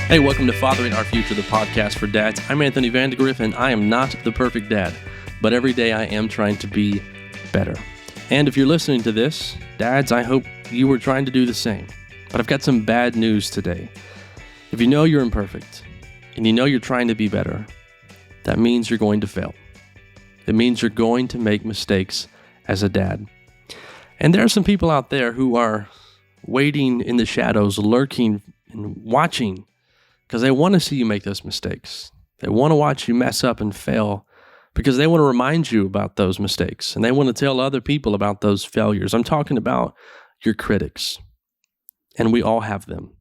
Hey, welcome to Fathering Our Future, the podcast for dads. I'm Anthony Vandagriff, and I am not the perfect dad, but every day I am trying to be better. And if you're listening to this, dads, I hope you were trying to do the same. But I've got some bad news today. If you know you're imperfect, and you know you're trying to be better, that means you're going to fail. It means you're going to make mistakes as a dad. And there are some people out there who are waiting in the shadows, lurking and watching, because they want to see you make those mistakes. They want to watch you mess up and fail because they want to remind you about those mistakes and they want to tell other people about those failures. I'm talking about your critics, and we all have them.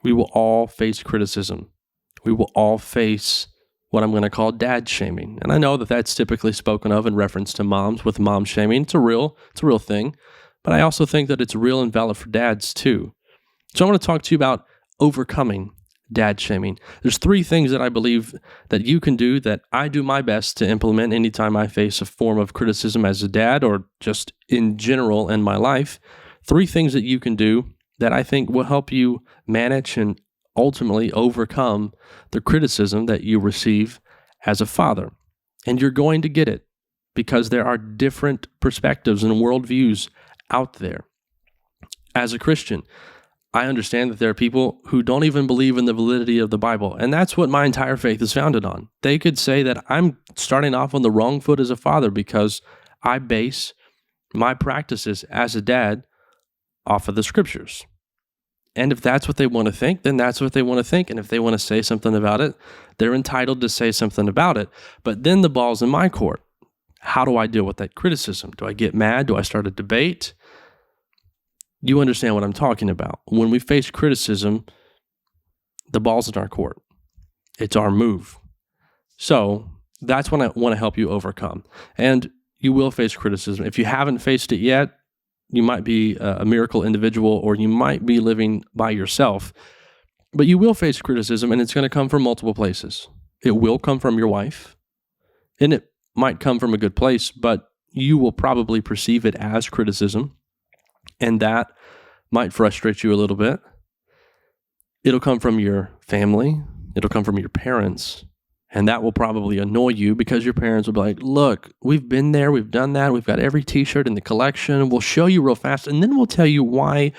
We will all face criticism. We will all face what I'm going to call dad shaming. And I know that that's typically spoken of in reference to moms with mom shaming. It's a real thing, but I also think that it's real and valid for dads too. So I want to talk to you about overcoming dad shaming. There's 3 things that I believe that you can do that I do my best to implement anytime I face a form of criticism as a dad or just in general in my life. 3 things that you can do that I think will help you manage and ultimately overcome the criticism that you receive as a father. And you're going to get it because there are different perspectives and worldviews out there. As a Christian, I understand that there are people who don't even believe in the validity of the Bible, and that's what my entire faith is founded on. They could say that I'm starting off on the wrong foot as a father because I base my practices as a dad off of the scriptures. And if that's what they want to think, then that's what they want to think. And if they want to say something about it, they're entitled to say something about it. But then the ball's in my court. How do I deal with that criticism? Do I get mad? Do I start a debate? You understand what I'm talking about. When we face criticism, the ball's in our court. It's our move. So that's what I want to help you overcome. And you will face criticism. If you haven't faced it yet, you might be a miracle individual or you might be living by yourself. But you will face criticism, and it's going to come from multiple places. It will come from your wife, and it might come from a good place, but you will probably perceive it as criticism. And that might frustrate you a little bit. It'll come from your family. It'll come from your parents. And that will probably annoy you because your parents will be like, look, we've been there. We've done that. We've got every t-shirt in the collection. We'll show you real fast. And then we'll tell you why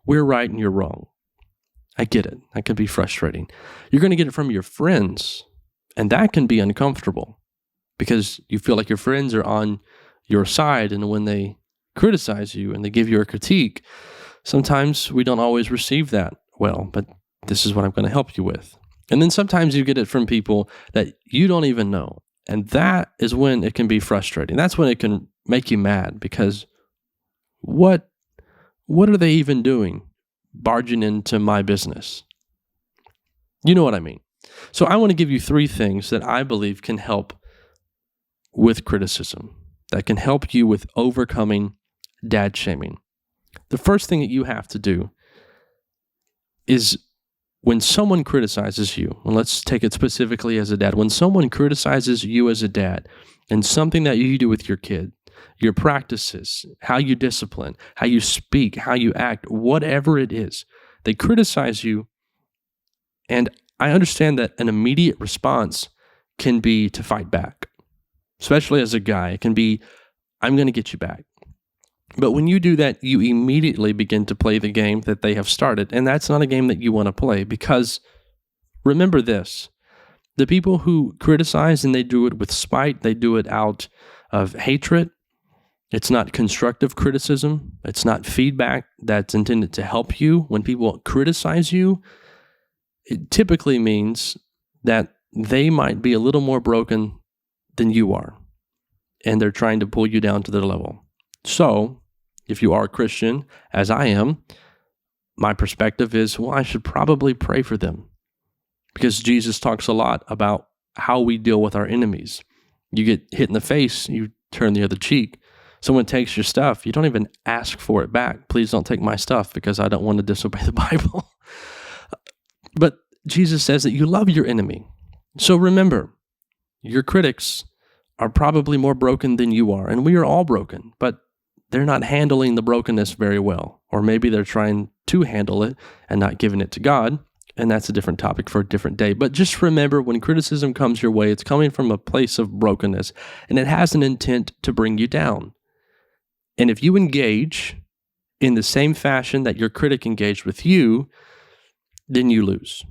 we're right and you're wrong. I get it. That can be frustrating. You're going to get it from your friends. And that can be uncomfortable because you feel like your friends are on your side. And when they criticize you and they give you a critique, sometimes we don't always receive that well, but this is what I'm going to help you with. And then sometimes you get it from people that you don't even know. And that is when it can be frustrating. That's when it can make you mad because what are they even doing barging into my business? You know what I mean? So I want to give you 3 things that I believe can help with criticism, that can help you with overcoming dad shaming. The first thing that you have to do is when someone criticizes you, and let's take it specifically as a dad, when someone criticizes you as a dad and something that you do with your kid, your practices, how you discipline, how you speak, how you act, whatever it is, they criticize you. And I understand that an immediate response can be to fight back, especially as a guy. It can be, I'm going to get you back. But when you do that, you immediately begin to play the game that they have started. And that's not a game that you want to play because remember this, the people who criticize and they do it with spite, they do it out of hatred. It's not constructive criticism. It's not feedback that's intended to help you. When people criticize you, it typically means that they might be a little more broken than you are. And they're trying to pull you down to their level. So, if you are a Christian, as I am, my perspective is, well, I should probably pray for them because Jesus talks a lot about how we deal with our enemies. You get hit in the face, you turn the other cheek. Someone takes your stuff, you don't even ask for it back. Please don't take my stuff because I don't want to disobey the Bible. But Jesus says that you love your enemy. So remember, your critics are probably more broken than you are, and we are all broken, but they're not handling the brokenness very well, or maybe they're trying to handle it and not giving it to God, And that's a different topic for a different day. But just remember, when criticism comes your way, it's coming from a place of brokenness, and it has an intent to bring you down. And if you engage in the same fashion that your critic engaged with you, then you lose.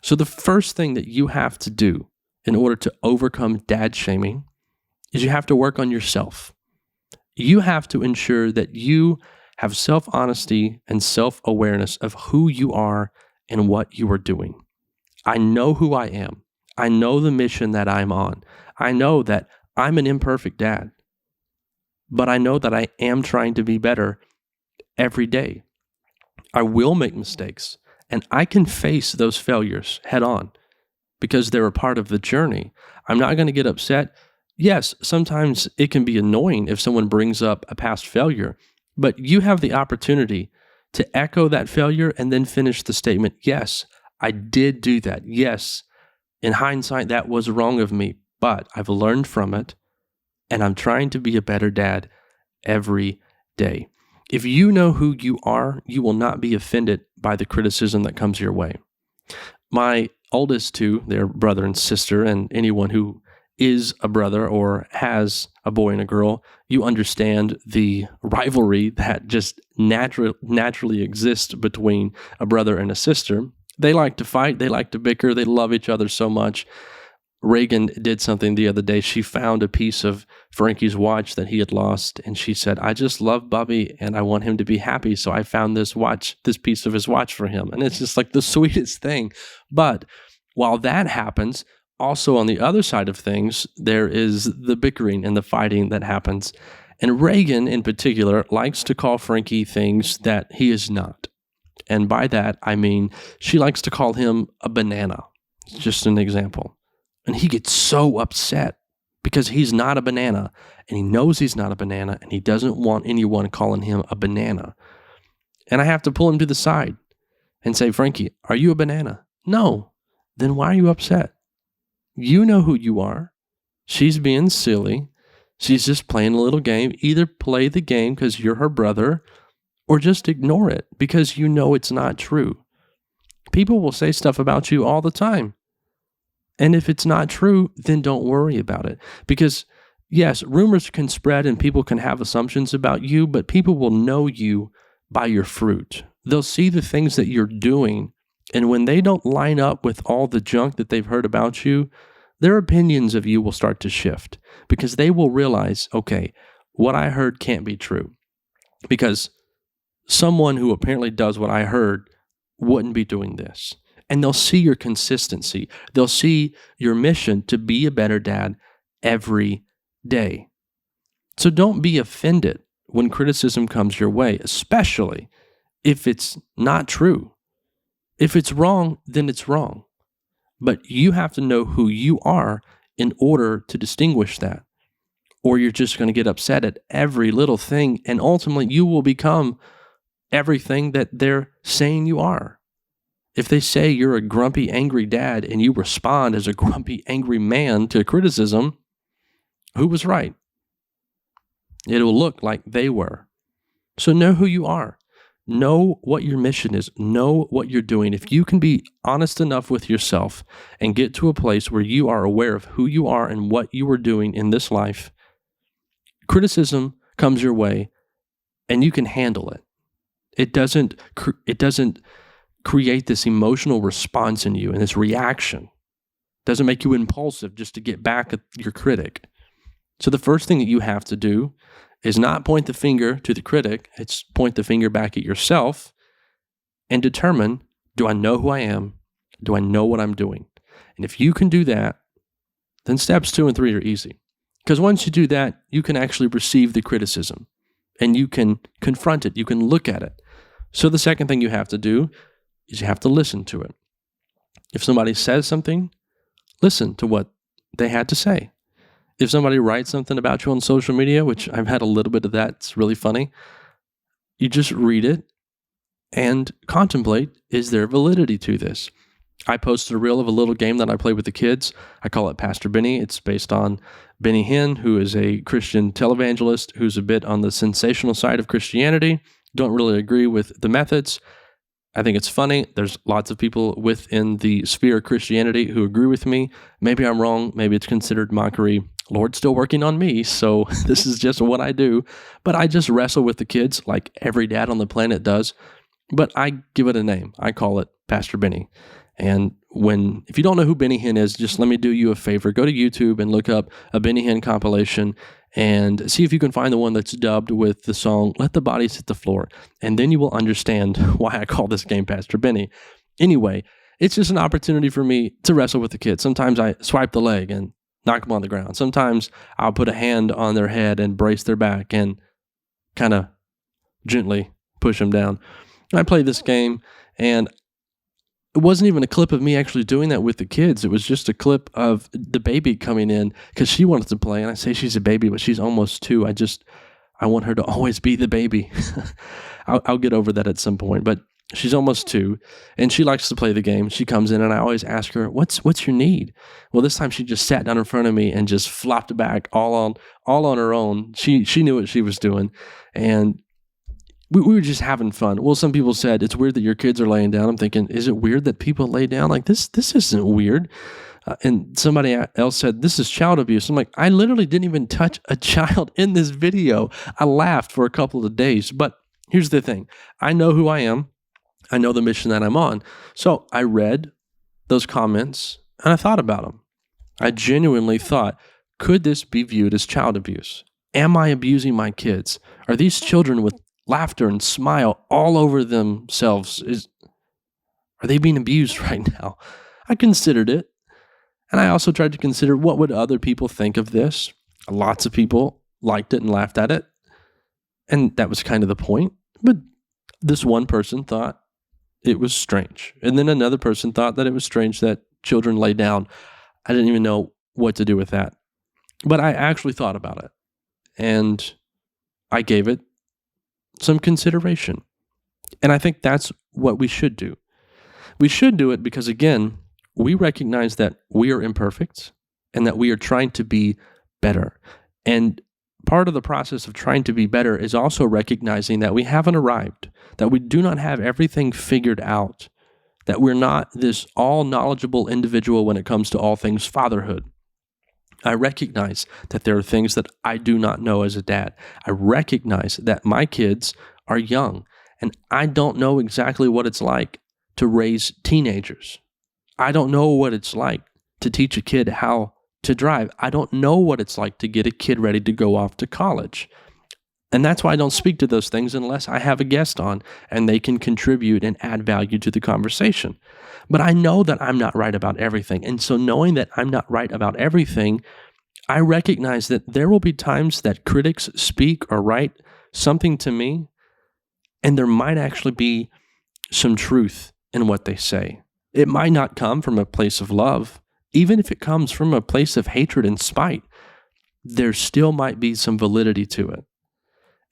So the first thing that you have to do in order to overcome dad shaming is you have to work on yourself. You have to ensure that you have self-honesty and self-awareness of who you are and what you are doing. I know who I am. I know the mission that I'm on. I know that I'm an imperfect dad, but I know that I am trying to be better every day. I will make mistakes, and I can face those failures head on because they're a part of the journey. I'm not going to get upset. Yes, sometimes it can be annoying if someone brings up a past failure, but you have the opportunity to echo that failure and then finish the statement, yes, I did do that. Yes, in hindsight, that was wrong of me, but I've learned from it, and I'm trying to be a better dad every day. If you know who you are, you will not be offended by the criticism that comes your way. My oldest two, their brother and sister, and anyone who is a brother or has a boy and a girl, you understand the rivalry that just naturally exists between a brother and a sister. They like to fight. They like to bicker. They love each other so much. Reagan did something the other day. She found a piece of Frankie's watch that he had lost, and she said, I just love Bobby, and I want him to be happy, so I found this piece of his watch for him. And it's just like the sweetest thing. But while that happens, also on the other side of things, there is the bickering and the fighting that happens. And Reagan, in particular, likes to call Frankie things that he is not. And by that, I mean she likes to call him a banana. It's just an example. And he gets so upset because he's not a banana, and he knows he's not a banana, and he doesn't want anyone calling him a banana. And I have to pull him to the side and say, Frankie, are you a banana? No. Then why are you upset? You know who you are. She's being silly. She's just playing a little game. Either play the game because you're her brother, or just ignore it because you know it's not true. People will say stuff about you all the time. And if it's not true, then don't worry about it. Because, yes, rumors can spread and people can have assumptions about you, but people will know you by your fruit. They'll see the things that you're doing, and when they don't line up with all the junk that they've heard about you, their opinions of you will start to shift because they will realize, okay, what I heard can't be true. Because someone who apparently does what I heard wouldn't be doing this. And they'll see your consistency. They'll see your mission to be a better dad every day. So don't be offended when criticism comes your way, especially if it's not true. If it's wrong, then it's wrong. But you have to know who you are in order to distinguish that. Or you're just going to get upset at every little thing, and ultimately you will become everything that they're saying you are. If they say you're a grumpy, angry dad and you respond as a grumpy, angry man to criticism, who was right? It will look like they were. So know who you are. Know what your mission is. Know what you're doing. If you can be honest enough with yourself and get to a place where you are aware of who you are and what you are doing in this life, criticism comes your way and you can handle it. It doesn't create this emotional response in you and this reaction. It doesn't make you impulsive just to get back at your critic. So the first thing that you have to do is not point the finger to the critic, it's point the finger back at yourself and determine, do I know who I am? Do I know what I'm doing? And if you can do that, then steps 2 and 3 are easy. Because once you do that, you can actually receive the criticism and you can confront it, you can look at it. So the second thing you have to do is you have to listen to it. If somebody says something, listen to what they had to say. If somebody writes something about you on social media, which I've had a little bit of that, it's really funny, you just read it and contemplate, is there validity to this? I posted a reel of a little game that I play with the kids. I call it Pastor Benny. It's based on Benny Hinn, who is a Christian televangelist who's a bit on the sensational side of Christianity. Don't really agree with the methods. I think it's funny. There's lots of people within the sphere of Christianity who agree with me. Maybe I'm wrong. Maybe it's considered mockery. Lord's still working on me, so this is just what I do. But I just wrestle with the kids like every dad on the planet does. But I give it a name. I call it Pastor Benny. And if you don't know who Benny Hinn is, just let me do you a favor. Go to YouTube and look up a Benny Hinn compilation and see if you can find the one that's dubbed with the song, Let the Bodies Hit the Floor. And then you will understand why I call this game Pastor Benny. Anyway, it's just an opportunity for me to wrestle with the kids. Sometimes I swipe the leg and knock them on the ground. Sometimes I'll put a hand on their head and brace their back and kind of gently push them down. I play this game, and it wasn't even a clip of me actually doing that with the kids. It was just a clip of the baby coming in because she wanted to play. And I say she's a baby, but she's almost 2. I want her to always be the baby. I'll get over that at some point, but she's almost 2 and she likes to play the game. She comes in and I always ask her, what's your need? Well, this time she just sat down in front of me and just flopped back all on her own. She knew what she was doing. And we were just having fun. Well, some people said, it's weird that your kids are laying down. I'm thinking, is it weird that people lay down? Like, this isn't weird. And somebody else said, this is child abuse. I'm like, I literally didn't even touch a child in this video. I laughed for a couple of days. But here's the thing. I know who I am. I know the mission that I'm on. So I read those comments and I thought about them. I genuinely thought, could this be viewed as child abuse? Am I abusing my kids? Are these children with laughter and smile all over themselves? Are they being abused right now? I considered it. And I also tried to consider, what would other people think of this? Lots of people liked it and laughed at it. And that was kind of the point. But this one person thought it was strange. And then another person thought that it was strange that children lay down. I didn't even know what to do with that. But I actually thought about it. And I gave it some consideration. And I think that's what we should do. We should do it because, again, we recognize that we are imperfect and that we are trying to be better. And part of the process of trying to be better is also recognizing that we haven't arrived, that we do not have everything figured out, that we're not this all-knowledgeable individual when it comes to all things fatherhood. I recognize that there are things that I do not know as a dad. I recognize that my kids are young, and I don't know exactly what it's like to raise teenagers. I don't know what it's like to teach a kid how to drive. I don't know what it's like to get a kid ready to go off to college. And that's why I don't speak to those things unless I have a guest on and they can contribute and add value to the conversation. But I know that I'm not right about everything. And so knowing that I'm not right about everything, I recognize that there will be times that critics speak or write something to me, and there might actually be some truth in what they say. It might not come from a place of love. Even if it comes from a place of hatred and spite, there still might be some validity to it.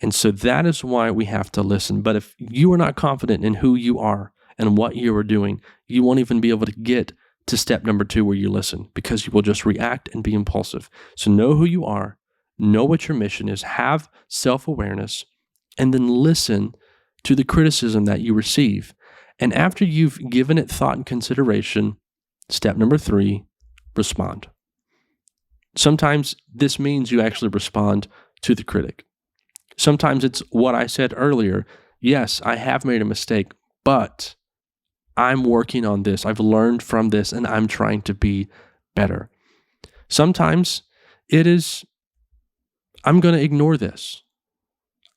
And so that is why we have to listen. But if you are not confident in who you are and what you are doing, you won't even be able to get to step number 2 where you listen, because you will just react and be impulsive. So know who you are, know what your mission is, have self-awareness, and then listen to the criticism that you receive. And after you've given it thought and consideration, step number 3, respond. Sometimes this means you actually respond to the critic. Sometimes it's what I said earlier. Yes, I have made a mistake, but I'm working on this. I've learned from this, and I'm trying to be better. Sometimes it is, I'm going to ignore this.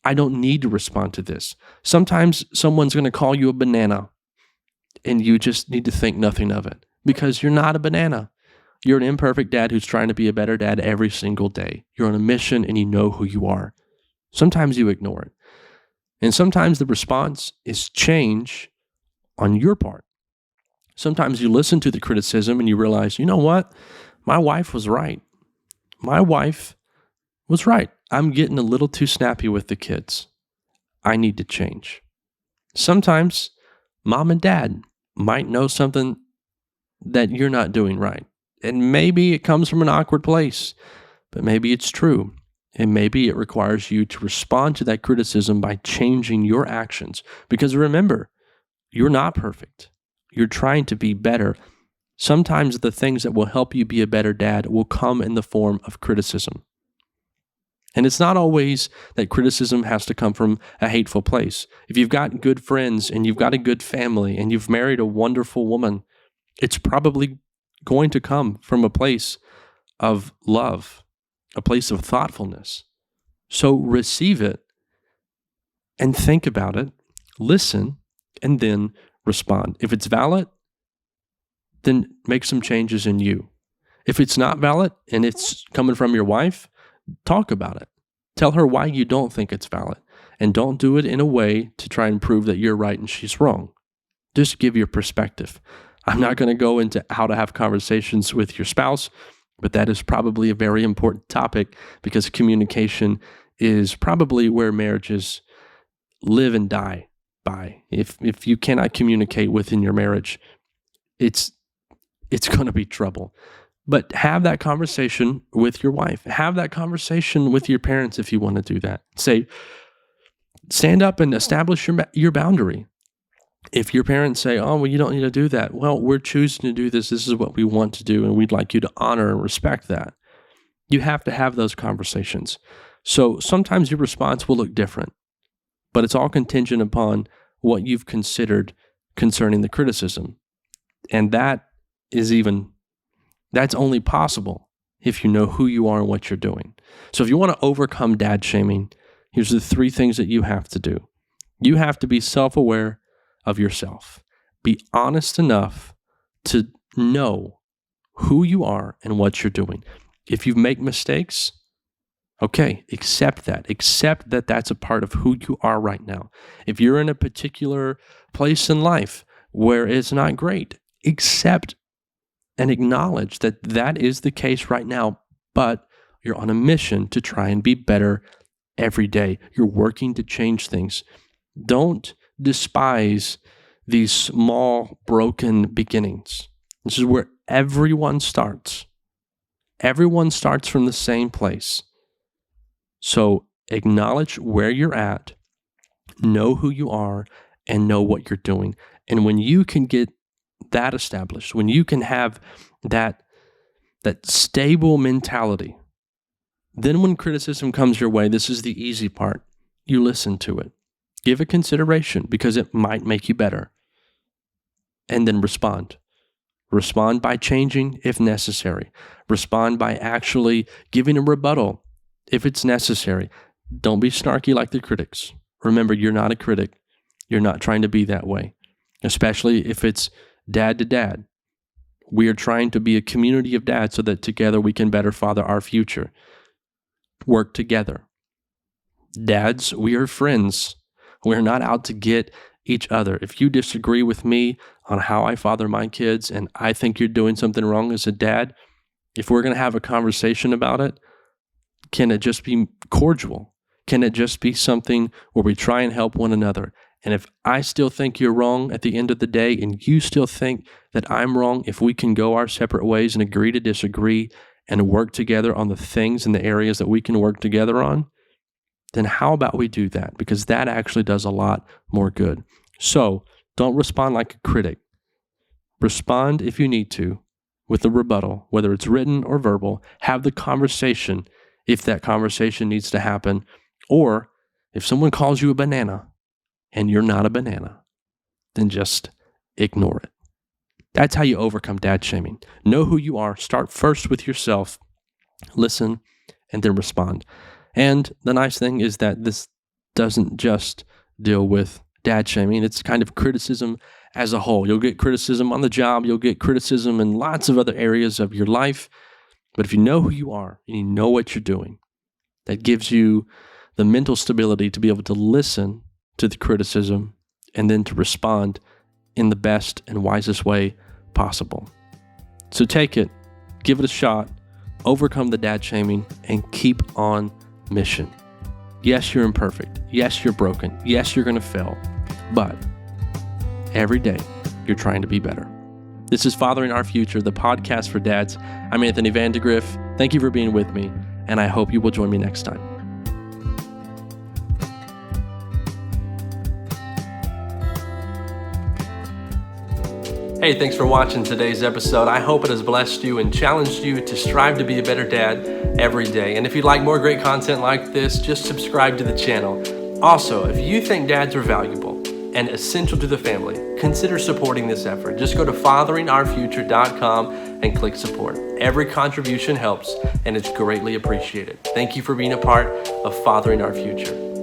I don't need to respond to this. Sometimes someone's going to call you a banana, and you just need to think nothing of it, because you're not a banana. You're an imperfect dad who's trying to be a better dad every single day. You're on a mission, and you know who you are. Sometimes you ignore it. And sometimes the response is change on your part. Sometimes you listen to the criticism and you realize, you know what? My wife was right. My wife was right. I'm getting a little too snappy with the kids. I need to change. Sometimes mom and dad might know something that you're not doing right. And maybe it comes from an awkward place, but maybe it's true. And maybe it requires you to respond to that criticism by changing your actions. Because remember, you're not perfect. You're trying to be better. Sometimes the things that will help you be a better dad will come in the form of criticism. And it's not always that criticism has to come from a hateful place. If you've got good friends and you've got a good family and you've married a wonderful woman, it's probably going to come from a place of love, a place of thoughtfulness. So receive it and think about it, listen, and then respond. If it's valid, then make some changes in you. If it's not valid and it's coming from your wife, talk about it. Tell her why you don't think it's valid. And don't do it in a way to try and prove that you're right and she's wrong. Just give your perspective. I'm not going to go into how to have conversations with your spouse, but that is probably a very important topic because communication is probably where marriages live and die by. If you cannot communicate within your marriage, it's going to be trouble. But have that conversation with your wife. Have that conversation with your parents if you want to do that. Stand up and establish your boundary. If your parents say, oh, well, you don't need to do that. Well, we're choosing to do this. This is what we want to do, and we'd like you to honor and respect that. You have to have those conversations. So sometimes your response will look different, but it's all contingent upon what you've considered concerning the criticism. And that's only possible if you know who you are and what you're doing. So if you want to overcome dad shaming, here's the 3 things that you have to do. You have to be self-aware of yourself. Be honest enough to know who you are and what you're doing. If you make mistakes, okay, accept that. Accept that that's a part of who you are right now. If you're in a particular place in life where it's not great, accept and acknowledge that that is the case right now, but you're on a mission to try and be better every day. You're working to change things. Don't despise these small, broken beginnings. This is where everyone starts. Everyone starts from the same place. So acknowledge where you're at, know who you are, and know what you're doing. And when you can get that established, when you can have that stable mentality, then when criticism comes your way, this is the easy part. You listen to it. Give it consideration because it might make you better. And then respond. Respond by changing if necessary. Respond by actually giving a rebuttal if it's necessary. Don't be snarky like the critics. Remember, you're not a critic. You're not trying to be that way, especially if it's dad to dad. We are trying to be a community of dads so that together we can better father our future. Work together. Dads, we are friends. We're not out to get each other. If you disagree with me on how I father my kids and I think you're doing something wrong as a dad, if we're going to have a conversation about it, can it just be cordial? Can it just be something where we try and help one another? And if I still think you're wrong at the end of the day and you still think that I'm wrong, if we can go our separate ways and agree to disagree and work together on the things and the areas that we can work together on, then how about we do that? Because that actually does a lot more good. So don't respond like a critic. Respond if you need to with a rebuttal, whether it's written or verbal. Have the conversation if that conversation needs to happen. Or if someone calls you a banana and you're not a banana, then just ignore it. That's how you overcome dad shaming. Know who you are. Start first with yourself. Listen and then respond. And the nice thing is that this doesn't just deal with dad shaming. It's kind of criticism as a whole. You'll get criticism on the job. You'll get criticism in lots of other areas of your life. But if you know who you are and you know what you're doing, that gives you the mental stability to be able to listen to the criticism and then to respond in the best and wisest way possible. So take it, give it a shot, overcome the dad shaming, and keep on mission. Yes, you're imperfect. Yes, you're broken. Yes, you're going to fail. But every day, you're trying to be better. This is Fathering Our Future, the podcast for dads. I'm Anthony Vandagriff. Thank you for being with me, and I hope you will join me next time. Hey, thanks for watching today's episode. I hope it has blessed you and challenged you to strive to be a better dad every day. And if you'd like more great content like this, just subscribe to the channel. Also, if you think dads are valuable and essential to the family, consider supporting this effort. Just go to fatheringourfuture.com and click support. Every contribution helps, and it's greatly appreciated. Thank you for being a part of Fathering Our Future.